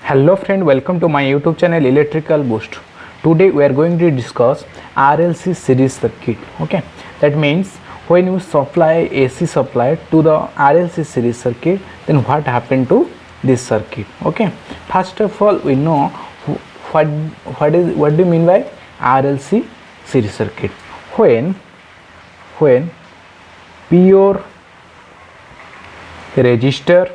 Hello friend, welcome to my YouTube channel Electrical Boost. Today we are going to discuss RLC series circuit. Okay, that means when you supply AC supply to the RLC series circuit, then what happened to this circuit? Okay, first of all we know what do you mean by RLC series circuit? When pure resistor,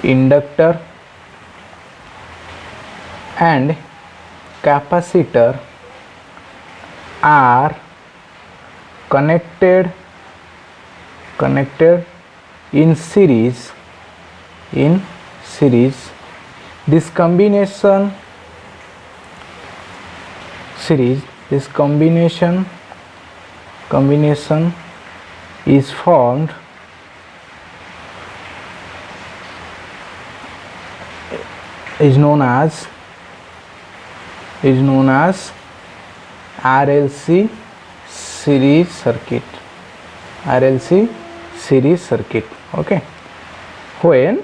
inductor and capacitor are connected in series. This combination is formed is known as RLC series circuit. Okay, when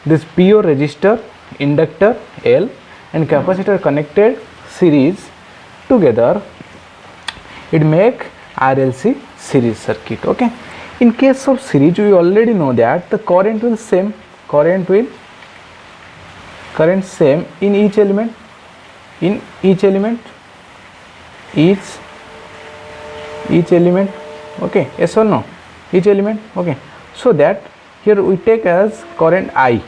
this pure resistor, inductor L and capacitor connected series together, it make RLC series circuit. Okay, in case of series we already know that the current same in each element, okay, yes or no, each element. Okay, so that here we take as current I.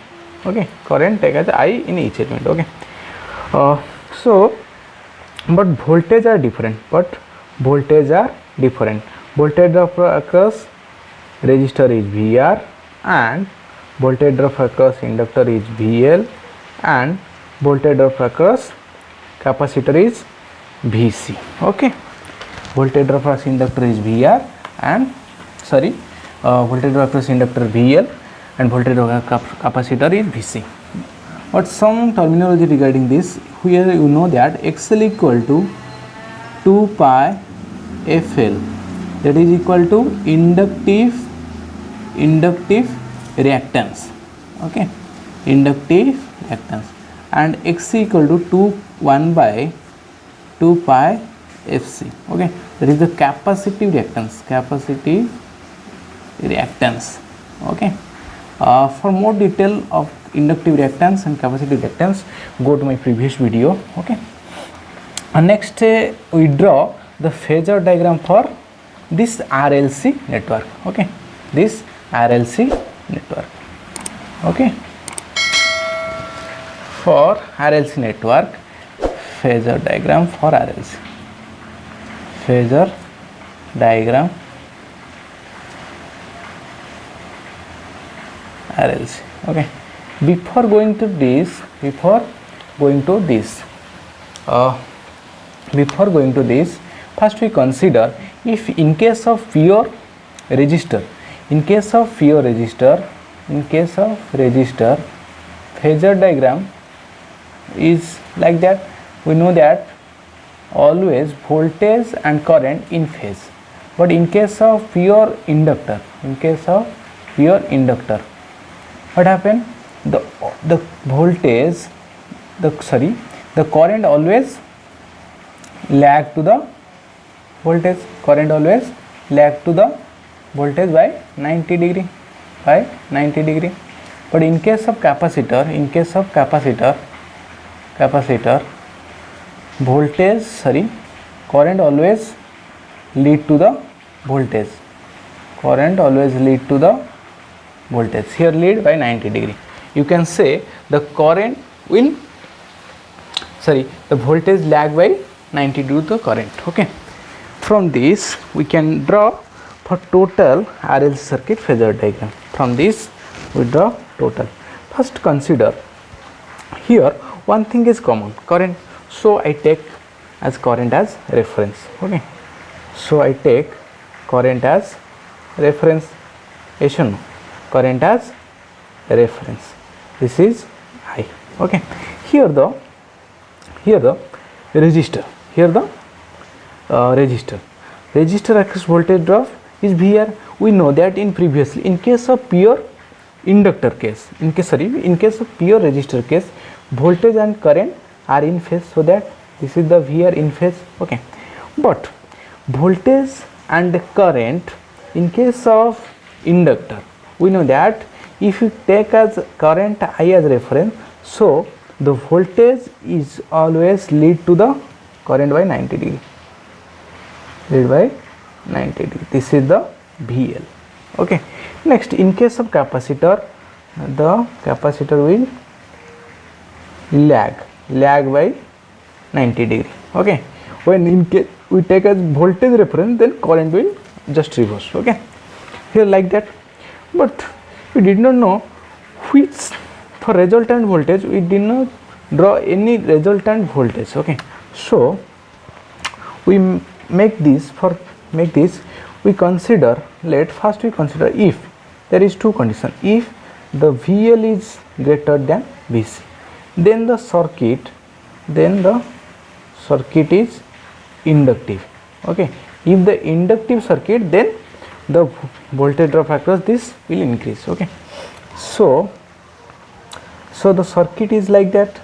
Okay, current take as I in each element. Okay, so but voltage are different. Voltage drop across resistor is VR and voltage drop across inductor is VL and voltage drop across capacitor is VC. Okay, voltage drop across inductor is VR and voltage drop across inductor VL and voltage drop across capacitor is VC. But some terminology regarding this, here you know that XL equal to 2 pi FL, that is equal to inductive reactance. Okay, inductive reactance, and XC equal to 1 by 2 pi FC. Okay, that is the capacitive reactance. Okay, for more detail of inductive reactance and capacitive reactance, go to my previous video. Okay, and next we draw the phasor diagram for this RLC network. Okay, this RLC network. Okay, for RLC network, phasor diagram for RLC, phasor diagram RLC. Okay, before going to this, first we consider if in case of pure resistor, phasor diagram is like that. We know that always voltage and current in phase, but in case of pure inductor, what happened? The current always lag to the voltage. By 90 degree. But in case of capacitor, current always lead to the voltage. Here lead by 90 degree. You can say the voltage lag by 90 degree to the current. Okay, from this we can draw for total RLC circuit phasor diagram. From this we draw total. First consider here one thing is common, current. So I take as current as reference. Okay, so I take current as reference. Current as reference. This is I. Okay, here the resistor. Resistor across voltage drop is VR. We know that in previously, in case of pure inductor case, in case of pure resistor case, voltage and current are in phase, so that this is the VR in phase. Okay, but voltage and current in case of inductor, we know that if you take as current I as reference, so the voltage is always lead to the current by 90 degree, lead by 90 degree. This is the VL. Okay, next, in case of capacitor, the capacitor will lag by 90 degree. Okay, when in case we take as voltage reference, then current will just reverse. Okay, here like that. But we did not know which, for resultant voltage we did not draw any resultant voltage. Okay, so we make this, we consider, first we consider if there is two conditions. If the VL is greater than VC, then the circuit is inductive. Okay, if the inductive circuit, then the voltage drop across this will increase. Okay, so the circuit is like that.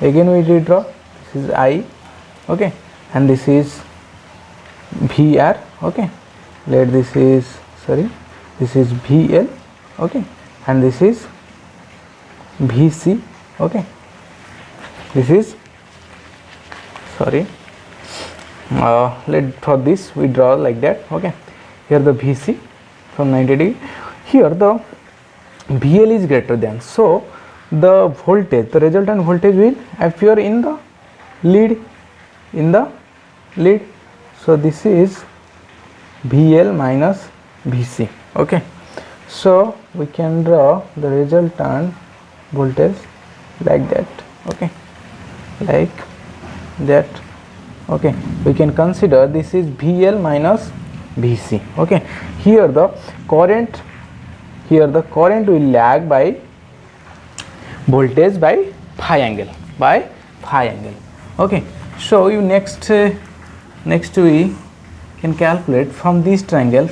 Again we redraw. This is I. Okay, and this is VR. Okay, this is VL. Okay, and this is VC. Okay, this is for this we draw like that. Okay, here the VC from 90 degree, here the VL is greater than, so the voltage, the resultant voltage will appear in the lead, so this is VL minus VC. Okay, so we can draw the resultant voltage like that. Okay, like that. Okay, we can consider this is VL minus VC. Okay, here the current will lag by voltage by phi angle, Okay, so you next we can calculate from this triangle,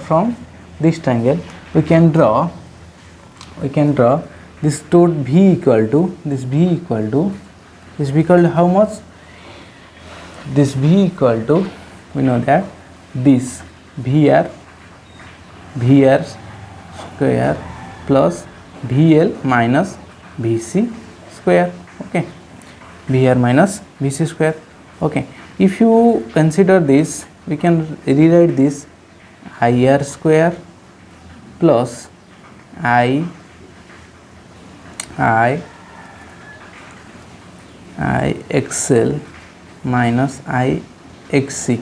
we can draw this total V equal to how much? This V equal to, we know that this VR square plus VL minus VC square. Okay, VR minus VC square. Okay, if you consider this, we can rewrite this IR square plus I XL minus I XC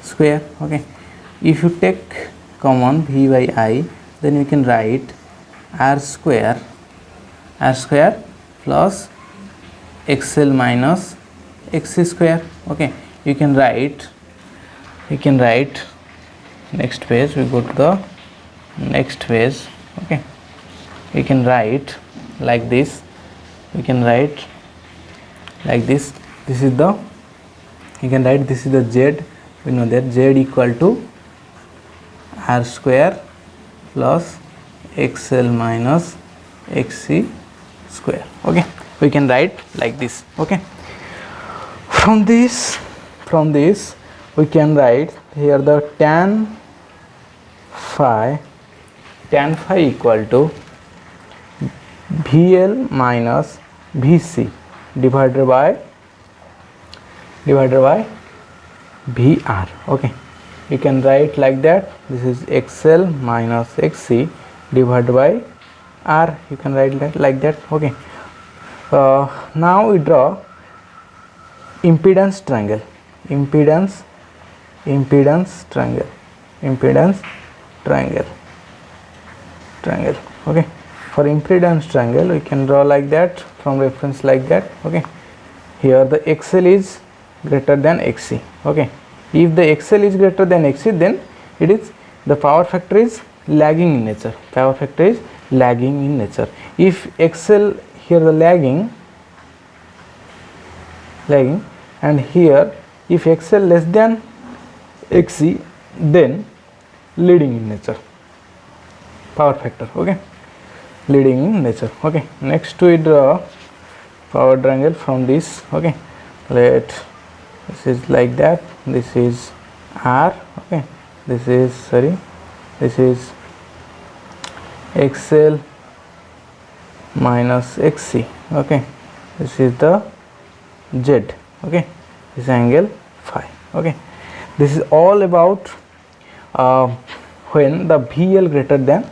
square. Okay, if you take common V by I, then we can write R square plus XL minus XC square. Okay, you can write next page, we go to the next page. Okay, we can write like this, this is the, you can write this is the Z. We know that Z equal to R square plus XL minus XC square. Okay, we can write like this. Okay, from this we can write here the tan phi equal to VL minus VC divided by VR. Okay, you can write like that. This is XL minus XC divided by R. You can write that like that. Okay, now we draw impedance triangle. Okay, for impedance triangle we can draw like that, from reference like that. Okay, here the XL is greater than XC. Okay, if the XL is greater than XC, then it is the power factor is lagging in nature. If XL here the lagging, and here if XL less than XC, then leading in nature. power factor. Okay, leading in nature. Okay, next we draw power triangle from this. Okay, let this is like that, this is R. Okay, this is this is XL minus XC. Okay, this is the Z. Okay, this angle phi. Okay, this is all about when the VL greater than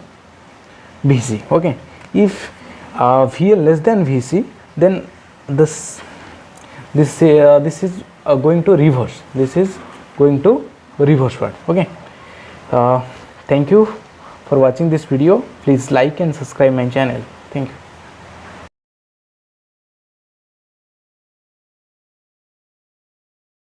VC. Okay, if VL less than VC, then this is going to reverse. This is going to reverse. Okay, thank you for watching this video. Please like and subscribe my channel. Thank you.